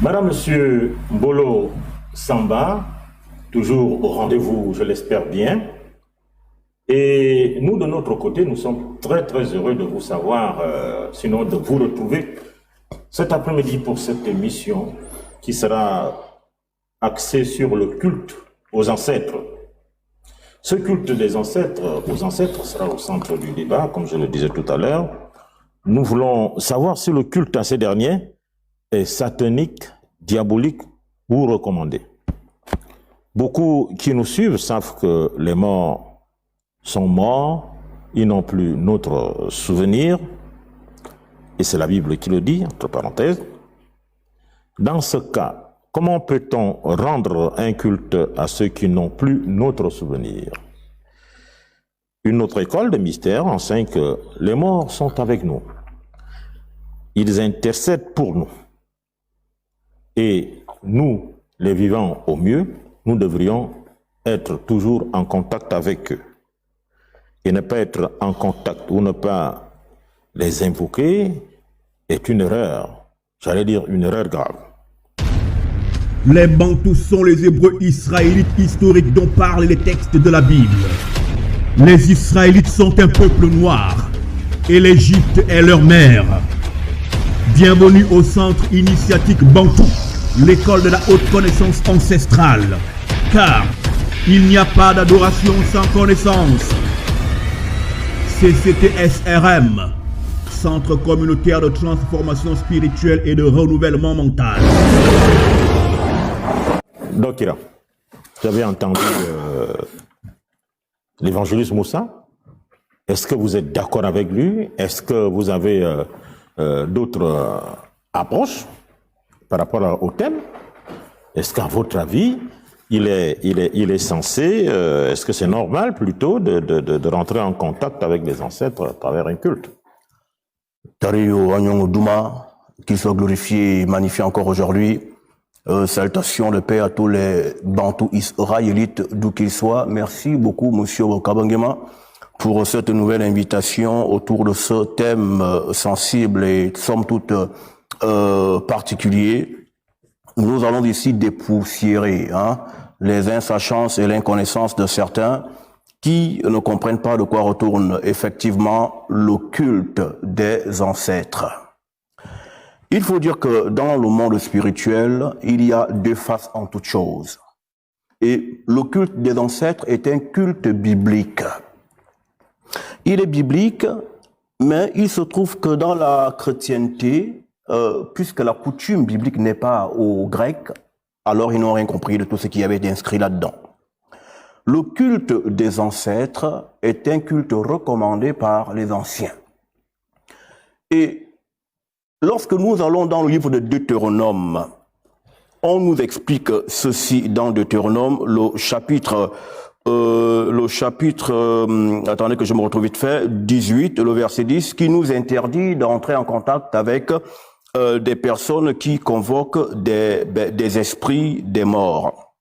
Madame, Monsieur Mbolo Samba, toujours au rendez-vous, je l'espère bien. Et nous, de notre côté, nous sommes très très heureux de vous savoir, sinon de vous retrouver cet après-midi pour cette émission qui sera axée sur le culte aux ancêtres. Ce culte des ancêtres aux ancêtres sera au centre du débat, comme je le disais tout à l'heure. Nous voulons savoir si le culte à ces derniers est satanique, diabolique ou recommandé. Beaucoup qui nous suivent savent que les morts sont morts, ils n'ont plus notre souvenir, et c'est la Bible qui le dit, entre parenthèses. Dans ce cas, comment peut-on rendre un culte à ceux qui n'ont plus notre souvenir? Une autre école de mystère enseigne que les morts sont avec nous. Ils intercèdent pour nous. Et nous, les vivants au mieux, nous devrions être toujours en contact avec eux. Et ne pas être en contact ou ne pas les invoquer est une erreur. J'allais dire une erreur grave. Les Bantous sont les Hébreux israélites historiques dont parlent les textes de la Bible. Les Israélites sont un peuple noir et l'Égypte est leur mère. Bienvenue au centre initiatique Bantou, l'école de la haute connaissance ancestrale. Car il n'y a pas d'adoration sans connaissance. CCTSRM, Centre communautaire de transformation spirituelle et de renouvellement mental. Donc, vous avez entendu l'évangéliste Moussa. Est-ce que vous êtes d'accord avec lui? Est-ce que vous avez d'autres approches par rapport au thème? Est-ce qu'à votre avis, il est censé, est-ce que c'est normal plutôt de rentrer en contact avec les ancêtres à travers un culte? Tario Agnon Douma, qu'il soit glorifié et magnifié encore aujourd'hui. Salutations de paix à tous les Bantous israélites, d'où qu'ils soient. Merci beaucoup, monsieur Kabangema, pour cette nouvelle invitation autour de ce thème sensible et somme toute particulier. Nous allons ici dépoussiérer les insouciances et l'inconnaissance de certains qui ne comprennent pas de quoi retourne effectivement le culte des ancêtres. Il faut dire que dans le monde spirituel, il y a deux faces en toute chose. Et le culte des ancêtres est un culte biblique. Il est biblique, mais il se trouve que dans la chrétienté, puisque la coutume biblique n'est pas au grec, alors ils n'ont rien compris de tout ce qui avait été inscrit là-dedans. Le culte des ancêtres est un culte recommandé par les anciens. Et lorsque nous allons dans le livre de Deutéronome, on nous explique ceci dans Deutéronome, le chapitre, attendez que je me retrouve vite fait, 18, le verset 10, qui nous interdit d'entrer en contact avec des personnes qui convoquent des esprits des morts.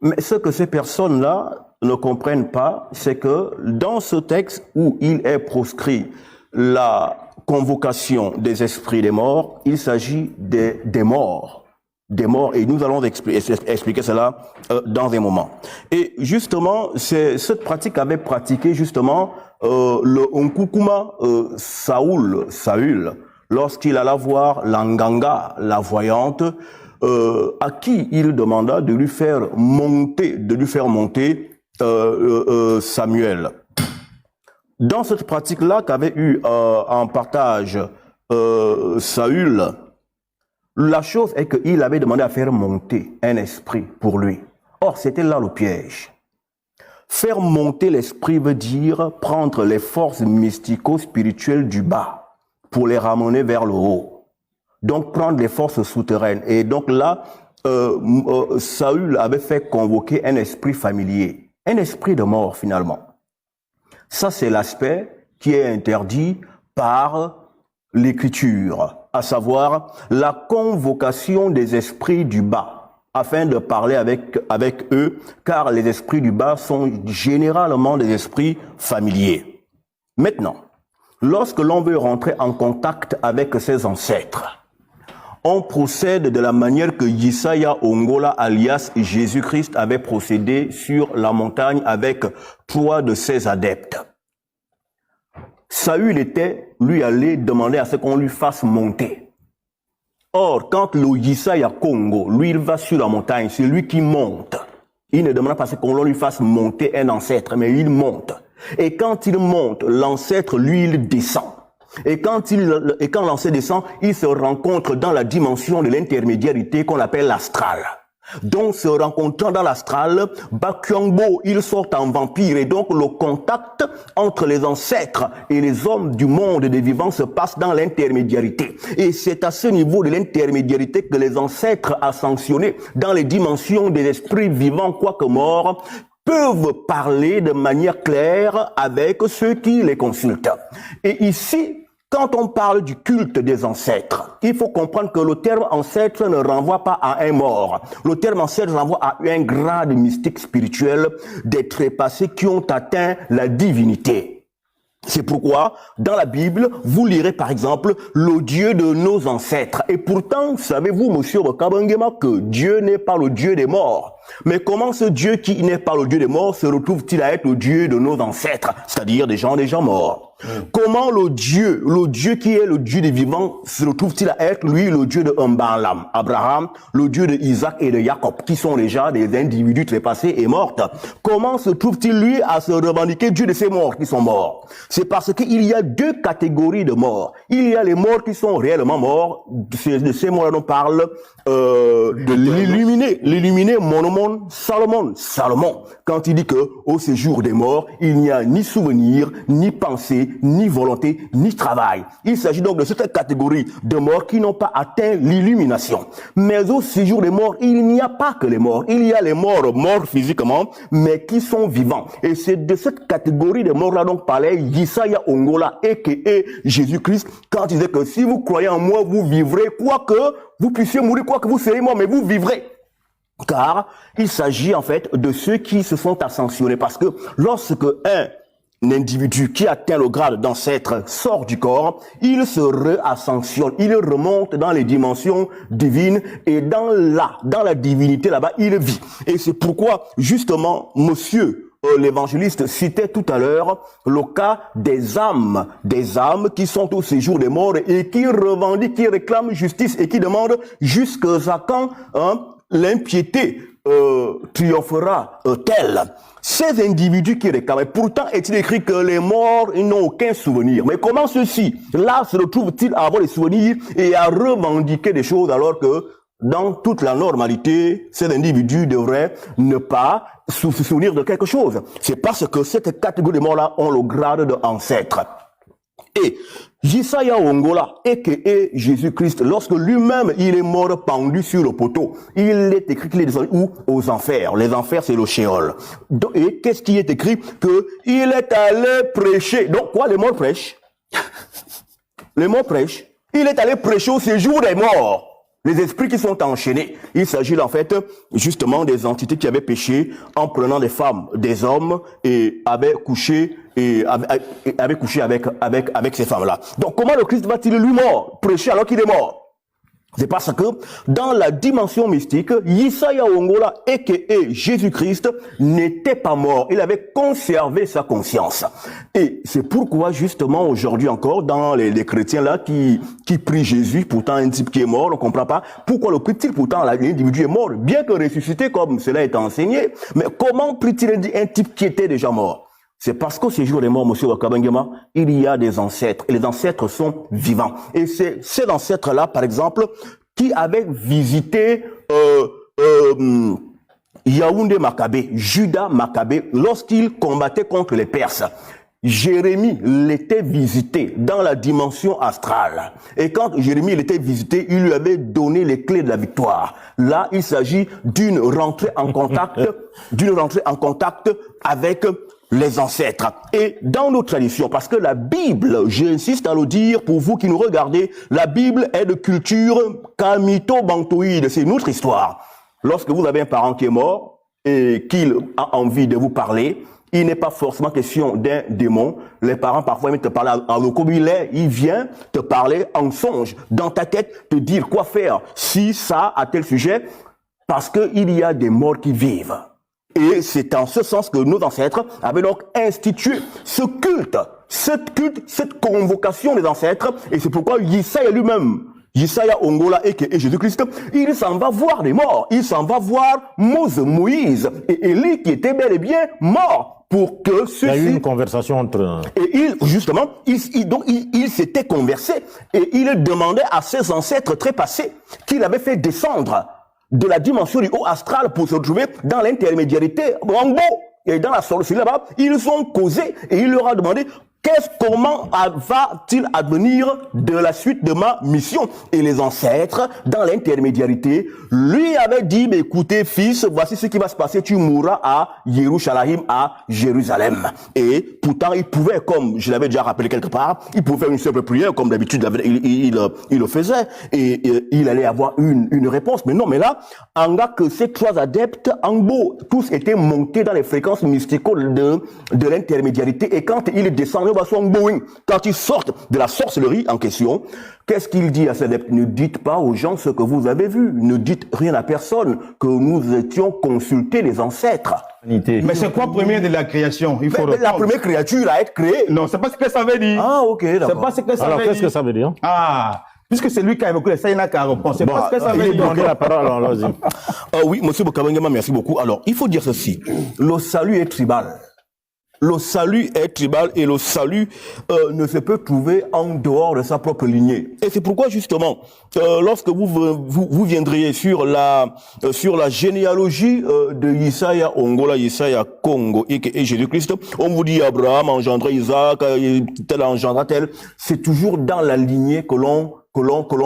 Mais ce que ces personnes-là ne comprennent pas, c'est que dans ce texte où il est proscrit la convocation des esprits des morts, il s'agit des morts. Des morts, et nous allons expliquer cela dans un moment. Et justement, cette pratique avait pratiqué justement le Nkukuma Saül, lorsqu'il alla voir l'Anganga, la voyante, à qui il demanda de lui faire monter Samuel. Dans cette pratique-là qu'avait eu en partage Saül, la chose est qu'il avait demandé à faire monter un esprit pour lui. Or, c'était là le piège. Faire monter l'esprit veut dire prendre les forces mystico-spirituelles du bas pour les ramener vers le haut. Donc, prendre les forces souterraines. Et donc là, Saül avait fait convoquer un esprit familier, un esprit de mort finalement. Ça, c'est l'aspect qui est interdit par l'Écriture, à savoir la convocation des esprits du bas, afin de parler avec eux, car les esprits du bas sont généralement des esprits familiers. Maintenant, lorsque l'on veut rentrer en contact avec ses ancêtres, on procède de la manière que Yesaya Ongola, alias Jésus-Christ, avait procédé sur la montagne avec 3 de ses adeptes. Saül était, lui, allé demander à ce qu'on lui fasse monter. Or, quand le Yesaya Congo, lui, il va sur la montagne, c'est lui qui monte. Il ne demande pas à ce qu'on lui fasse monter un ancêtre, mais il monte. Et quand il monte, l'ancêtre, lui, il descend. Et quand l'ancêtre descend, il se rencontre dans la dimension de l'intermédiarité qu'on appelle l'astral. Donc, se rencontrant dans l'astral, Bakyongbo, il sort en vampire et donc le contact entre les ancêtres et les hommes du monde des vivants se passe dans l'intermédiarité. Et c'est à ce niveau de l'intermédiarité que les ancêtres ascensionnés dans les dimensions des esprits vivants, quoique morts, peuvent parler de manière claire avec ceux qui les consultent. Et ici, quand on parle du culte des ancêtres, il faut comprendre que le terme ancêtre ne renvoie pas à un mort. Le terme ancêtre renvoie à un grade mystique spirituel des trépassés qui ont atteint la divinité. C'est pourquoi, dans la Bible, vous lirez par exemple le Dieu de nos ancêtres. Et pourtant, savez-vous, monsieur Kabangema, que Dieu n'est pas le Dieu des morts. Mais comment ce Dieu qui n'est pas le Dieu des morts se retrouve-t-il à être le Dieu de nos ancêtres, c'est-à-dire des gens déjà morts? Comment le Dieu qui est le Dieu des vivants, se retrouve-t-il à être, lui, le Dieu de Mbalam, Abraham, le Dieu de Isaac et de Jacob, qui sont déjà des individus trépassés et morts? Comment se trouve-t-il, lui, à se revendiquer Dieu de ces morts qui sont morts? C'est parce qu'il y a 2 catégories de morts. Il y a les morts qui sont réellement morts, de ces morts-là on parle de l'illuminé monomon Salomon, quand il dit que au séjour des morts, il n'y a ni souvenir, ni pensée, ni volonté, ni travail. Il s'agit donc de cette catégorie de morts qui n'ont pas atteint l'illumination. Mais au séjour des morts, il n'y a pas que les morts. Il y a les morts physiquement, mais qui sont vivants. Et c'est de cette catégorie de morts-là dont parlait Yesaya Ongola, a.k.a. Jésus-Christ, quand il disait que si vous croyez en moi, vous vivrez, quoique vous puissiez mourir, quoique vous soyez mort, mais vous vivrez. Car il s'agit en fait de ceux qui se sont ascensionnés. Parce que lorsque un individu qui atteint le grade d'ancêtre sort du corps, il se réascensionne, il remonte dans les dimensions divines et dans la divinité là-bas, il vit. Et c'est pourquoi justement, monsieur l'évangéliste citait tout à l'heure le cas des âmes qui sont au séjour des morts et qui revendiquent, qui réclament justice et qui demandent jusqu'à quand l'impiété triomphera-t-elle? Ces individus qui réclament, pourtant est-il écrit que les morts ils n'ont aucun souvenir. Mais comment ceux-ci, là, se retrouvent-ils à avoir des souvenirs et à revendiquer des choses alors que dans toute la normalité, ces individus devraient ne pas se souvenir de quelque chose? C'est parce que cette catégorie de morts-là ont le grade d'ancêtre. Et Yesaya Ongola, a.k.a. Jésus-Christ, lorsque lui-même il est mort pendu sur le poteau, il est écrit qu'il est descendu où? Aux enfers. Les enfers, c'est le Sheol. Et qu'est-ce qui est écrit? Que il est allé prêcher. Donc quoi, les morts prêchent? Les morts prêchent. Il est allé prêcher au séjour des morts. Les esprits qui sont enchaînés. Il s'agit en fait justement des entités qui avaient péché en prenant des femmes, des hommes et avaient couché avec ces femmes-là. Donc comment le Christ va-t-il lui mort prêcher alors qu'il est mort? C'est parce que dans la dimension mystique, Yesaya Ongola, a.k.a. Jésus-Christ, n'était pas mort. Il avait conservé sa conscience. Et c'est pourquoi justement aujourd'hui encore, dans les chrétiens là qui prient Jésus, pourtant un type qui est mort, on ne comprend pas pourquoi le prie-t-il pourtant l'individu est mort, bien que ressuscité comme cela est enseigné. Mais comment prie-t-il un type qui était déjà mort? C'est parce qu'au séjour des morts, monsieur Wakabangema, il y a des ancêtres. Et les ancêtres sont vivants. Et c'est ces ancêtres-là, par exemple, qui avaient visité Yaoundé Maccabée, Judas Maccabée, lorsqu'il combattait contre les Perses. Jérémie l'était visité dans la dimension astrale. Et quand Jérémie l'était visité, il lui avait donné les clés de la victoire. Là, il s'agit d'une rentrée en contact avec les ancêtres. Et dans nos traditions, parce que la Bible, j'insiste à le dire pour vous qui nous regardez, la Bible est de culture kamito-bantoïde, c'est notre histoire. Lorsque vous avez un parent qui est mort et qu'il a envie de vous parler, il n'est pas forcément question d'un démon. Les parents, parfois, ils te parlent en locobilé. Il vient te parler en songe, dans ta tête, te dire quoi faire, si, ça, à tel sujet, parce qu'il y a des morts qui vivent. Et c'est en ce sens que nos ancêtres avaient donc institué ce culte, cette convocation des ancêtres, et c'est pourquoi Yesaya lui-même, Yesaya Ongola et Jésus-Christ, il s'en va voir les morts, il s'en va voir Moïse et Élie qui était bel et bien mort pour que ceux-ci... Il y a eu une conversation entre... Et il s'était conversé et il demandait à ses ancêtres trépassés qu'il avait fait descendre de la dimension du haut astral pour se retrouver dans l'intermédiarité en bas. Et dans la sorcellerie là-bas, ils ont causé et il leur a demandé comment va-t-il advenir de la suite de ma mission? Et les ancêtres, dans l'intermédiarité, lui avaient dit, mais écoutez, fils, voici ce qui va se passer, tu mourras à Yerushalayim, à Jérusalem. Et pourtant, il pouvait, comme je l'avais déjà rappelé quelque part, il pouvait faire une simple prière, comme d'habitude, il le faisait, et il allait avoir une réponse. Mais non, mais là, en gars que ces trois adeptes, en beau, tous étaient montés dans les fréquences mysticales de l'intermédiarité, et quand ils descendent quand ils sortent de la sorcellerie en question, qu'est-ce qu'il dit à ces adeptes? Ne dites pas aux gens ce que vous avez vu. Ne dites rien à personne, que nous étions consultés les ancêtres. Mais c'est quoi premier de la création? Il faut la première créature à être créée. Non, c'est pas ce que ça veut dire. Ah, ok, d'accord. C'est pas ce que ça Alors, veut dire. qu'est-ce que ça veut dire? Ah, puisque c'est lui qui a évoqué ça, il n'a qu'à répondre. C'est pas ce que ça veut dire. La parole, alors, vas-y. Oui, monsieur Bokabengema, merci beaucoup. Alors, il faut dire ceci. Le salut est tribal. Le salut est tribal et le salut ne se peut trouver en dehors de sa propre lignée. Et c'est pourquoi justement, lorsque vous viendriez sur la généalogie de Yesaya Ongola, Yesaya Congo et Jésus-Christ, on vous dit Abraham engendra Isaac, tel engendra tel. C'est toujours dans la lignée que l'on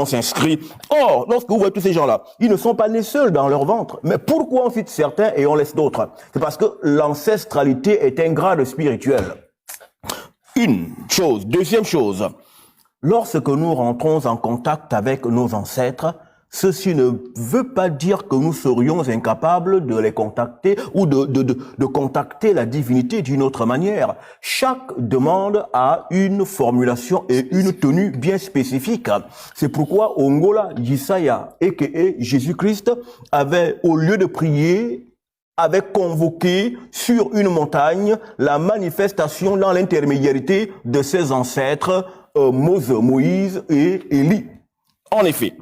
s'inscrit. Or, lorsque vous voyez tous ces gens-là, ils ne sont pas nés seuls dans leur ventre. Mais pourquoi on cite certains et on laisse d'autres? C'est parce que l'ancestralité est un grade spirituel. Une chose. Deuxième chose. Lorsque nous rentrons en contact avec nos ancêtres, ceci ne veut pas dire que nous serions incapables de les contacter ou de contacter la divinité d'une autre manière. Chaque demande a une formulation et une tenue bien spécifique. C'est pourquoi Ongola, Yesaya et Jésus-Christ avait, au lieu de prier, avait convoqué sur une montagne la manifestation dans l'intermédiarité de ses ancêtres Moïse et Élie. En effet,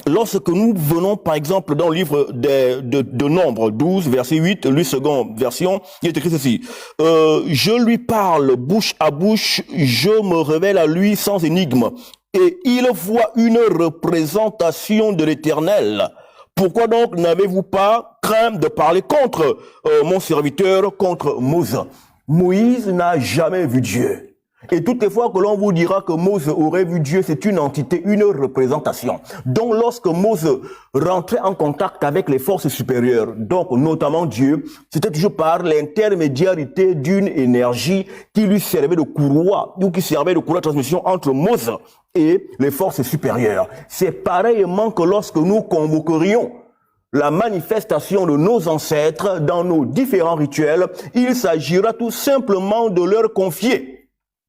lorsque nous venons, par exemple, dans le livre de Nombre 12, verset 8, lui seconde version, il est écrit ceci. Je lui parle bouche à bouche, je me révèle à lui sans énigme. Et il voit une représentation de l'Éternel. Pourquoi donc n'avez-vous pas craint de parler contre mon serviteur, contre Moïse? Moïse n'a jamais vu Dieu. Et toutes les fois que l'on vous dira que Moïse aurait vu Dieu, c'est une entité, une représentation. Donc lorsque Moïse rentrait en contact avec les forces supérieures, donc notamment Dieu, c'était toujours par l'intermédiarité d'une énergie qui lui servait de courroie, ou qui servait de courroie de transmission entre Moïse et les forces supérieures. C'est pareillement que lorsque nous convoquerions la manifestation de nos ancêtres dans nos différents rituels, il s'agira tout simplement de leur confier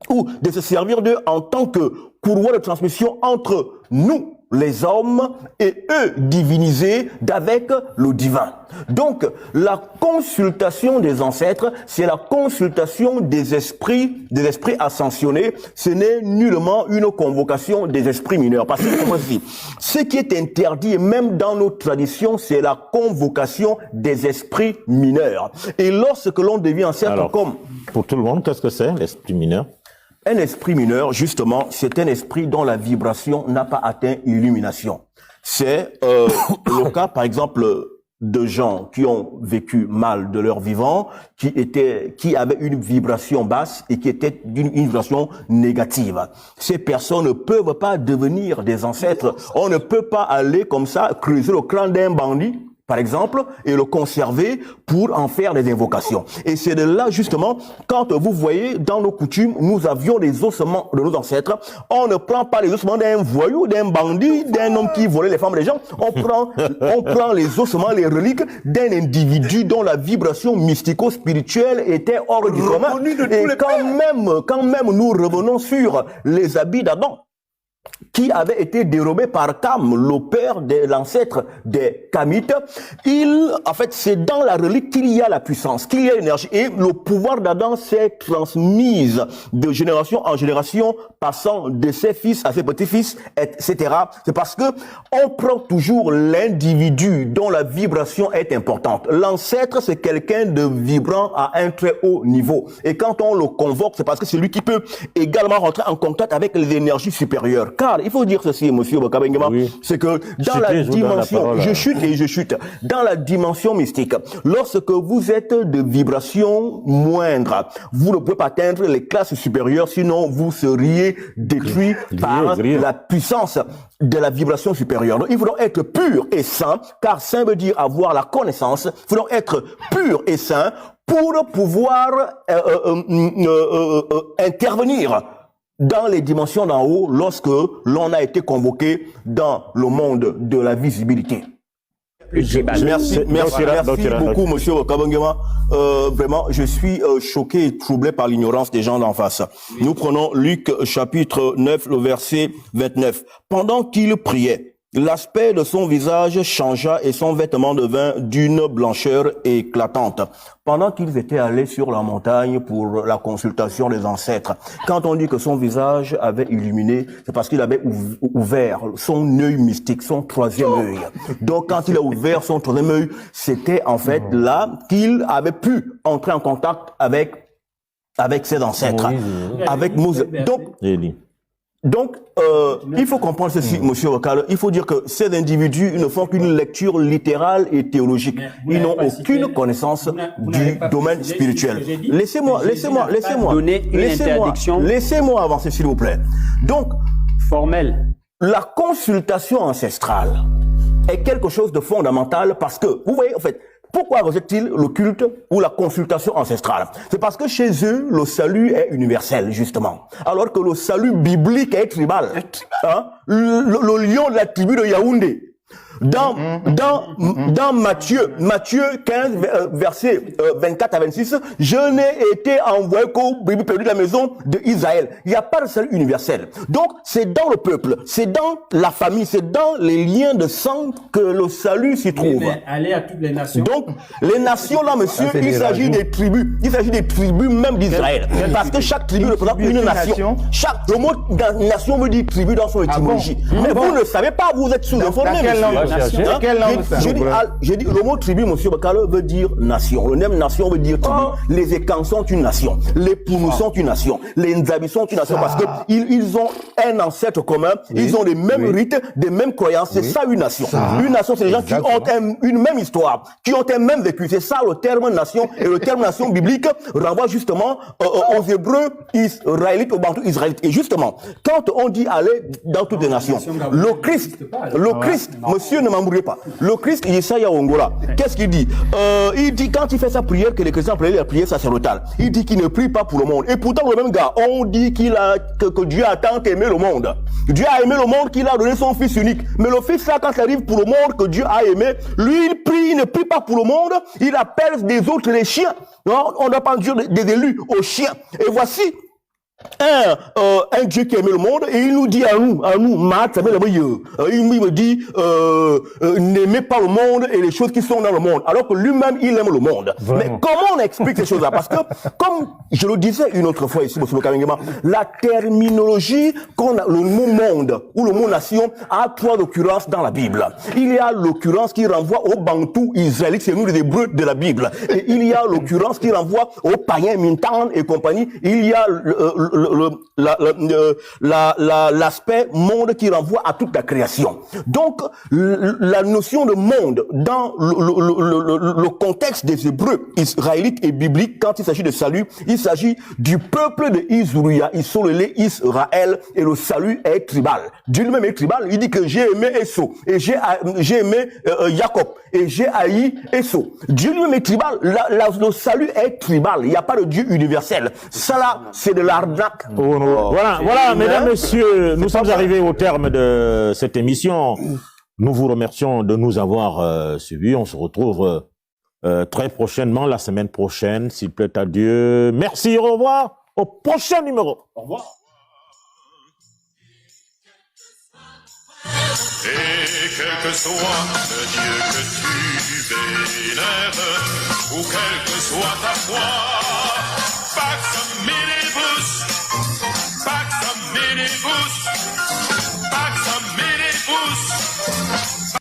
ou de se servir d'eux en tant que courroie de transmission entre nous, les hommes, et eux divinisés d'avec le divin. Donc, la consultation des ancêtres, c'est la consultation des esprits ascensionnés. Ce n'est nullement une convocation des esprits mineurs. Parce que, ce qui est interdit, même dans nos traditions, c'est la convocation des esprits mineurs. Et lorsque l'on devient ancêtre, alors, comme... Pour tout le monde, qu'est-ce que c'est, l'esprit mineur? Un esprit mineur, justement, c'est un esprit dont la vibration n'a pas atteint l'illumination. C'est le cas, par exemple, de gens qui ont vécu mal de leur vivant, qui avaient une vibration basse et qui étaient d'une vibration négative. Ces personnes ne peuvent pas devenir des ancêtres. On ne peut pas aller comme ça, creuser le crâne d'un bandit par exemple, et le conserver pour en faire des invocations. Et c'est de là, justement, quand vous voyez, dans nos coutumes, nous avions les ossements de nos ancêtres. On ne prend pas les ossements d'un voyou, d'un bandit, d'un homme qui volait les femmes des gens. On prend les ossements, les reliques d'un individu dont la vibration mystico-spirituelle était hors du commun. Et quand même nous revenons sur les habits d'Adam, qui avait été dérobé par Cam, le père de l'ancêtre des Kamites. En fait, c'est dans la relique qu'il y a la puissance, qu'il y a l'énergie. Et le pouvoir d'Adam s'est transmis de génération en génération, passant de ses fils à ses petits-fils, etc. C'est parce que on prend toujours l'individu dont la vibration est importante. L'ancêtre, c'est quelqu'un de vibrant à un très haut niveau. Et quand on le convoque, c'est parce que c'est lui qui peut également rentrer en contact avec les énergies supérieures. Car il faut dire ceci, monsieur Bakabengema, oui. C'est que dans la dimension, je chute, dans la dimension mystique, lorsque vous êtes de vibration moindre, vous ne pouvez pas atteindre les classes supérieures, sinon vous seriez détruit par la puissance de la vibration supérieure. Donc, il faut donc être pur et saint, car saint veut dire avoir la connaissance. Il faut donc être pur et saint pour pouvoir intervenir dans les dimensions d'en haut lorsque l'on a été convoqué dans le monde de la visibilité. Merci beaucoup, monsieur Kabangema. Vraiment, je suis choqué et troublé par l'ignorance des gens d'en face. Nous prenons Luc chapitre 9, le verset 29. Pendant qu'il priait, l'aspect de son visage changea et son vêtement devint d'une blancheur éclatante. Pendant qu'ils étaient allés sur la montagne pour la consultation des ancêtres, quand on dit que son visage avait illuminé, c'est parce qu'il avait ouvert son œil mystique, son troisième œil. Donc quand il a ouvert son troisième œil, c'était en fait là qu'il avait pu entrer en contact avec ses ancêtres, avec Moïse. Donc, il faut comprendre ceci, monsieur Okal. Il faut dire que ces individus, ils ne font qu'une lecture littérale et théologique. Ils n'ont aucune connaissance du domaine spirituel. Laissez-moi avancer, s'il vous plaît. Donc, formel. La consultation ancestrale est quelque chose de fondamental parce que, vous voyez, en fait, pourquoi rejette-t-il le culte ou la consultation ancestrale? C'est parce que chez eux, le salut est universel, justement. Alors que le salut biblique est tribal. Hein? Le lion de la tribu de Yaoundé. Dans Matthieu 15, verset 24 à 26, je n'ai été envoyé qu'au bébé perdu de la maison d'Israël. Il n'y a pas de salut universel. Donc, c'est dans le peuple, c'est dans la famille, c'est dans les liens de sang que le salut s'y trouve. Mais aller à toutes les nations. Donc, les nations là, monsieur, il s'agit des tribus. Il s'agit des tribus même d'Israël. Parce que chaque tribu représente une nation. Le mot nation veut dire tribu dans son étymologie. Mais vous ne savez pas, vous êtes sous-informé, monsieur. J'ai dit, le mot tribu, monsieur Bakalo, veut dire nation. Le même nation veut dire tribu. Les Ekans sont une nation. Les Pounous sont une nation. Les Nzabi sont une nation parce que ils ont un ancêtre commun. Ils ont les mêmes rites, des mêmes croyances. C'est ça une nation. Une nation, c'est des gens qui ont une même histoire, qui ont un même vécu. C'est ça le terme nation. Et le terme nation biblique renvoie justement aux Hébreux israélites, aux Bantous israélites. Et justement, quand on dit aller dans toutes les nations, le Christ, monsieur, ne m'embrouillez pas. Le Christ, Yesaya Ongola, qu'est-ce qu'il dit? Il dit, quand il fait sa prière, que les chrétiens appellent la prière sacerdotale, il dit qu'il ne prie pas pour le monde. Et pourtant, le même gars, on dit que Dieu a tant aimé le monde. Dieu a aimé le monde qu'il a donné son fils unique. Mais le fils là, quand ça arrive pour le monde que Dieu a aimé, lui, il prie, il ne prie pas pour le monde, il appelle des autres les chiens. Non, on n'a pas Dieu des élus aux chiens. Et voici un Dieu qui aimait le monde et il nous dit à nous, il me dit n'aimez pas le monde et les choses qui sont dans le monde, alors que lui-même il aime le monde. Vraiment. Mais comment on explique ces choses-là? Parce que, comme je le disais une autre fois ici, monsieur Kamengema, la terminologie qu'on a, le mot monde ou le mot nation a trois occurrences dans la Bible. Il y a l'occurrence qui renvoie aux Bantous israélites, c'est nous les Hébreux de la Bible, et il y a l'occurrence qui renvoie aux païens Mintan et compagnie. Il y a l'aspect monde qui renvoie à toute la création. Donc, la notion de monde dans le contexte des Hébreux israélites et bibliques, quand il s'agit de salut, il s'agit du peuple de Isrouya, Israël, et le salut est tribal. Dieu lui-même est tribal. Il dit que j'ai aimé Esau et j'ai aimé Jacob et j'ai haï Esau. Dieu lui-même est tribal. Le salut est tribal. Il n'y a pas de Dieu universel. Ça là, c'est de l'arnaque. Voilà, mesdames, messieurs, nous sommes arrivés au terme de cette émission. Nous vous remercions de nous avoir suivis. On se retrouve très prochainement, la semaine prochaine, s'il plaît à Dieu. Merci, au revoir. Au prochain numéro. Au revoir. Et quel que soit le Dieu que tu vénères, ou quelle que soit ta foi, Pax Minibus,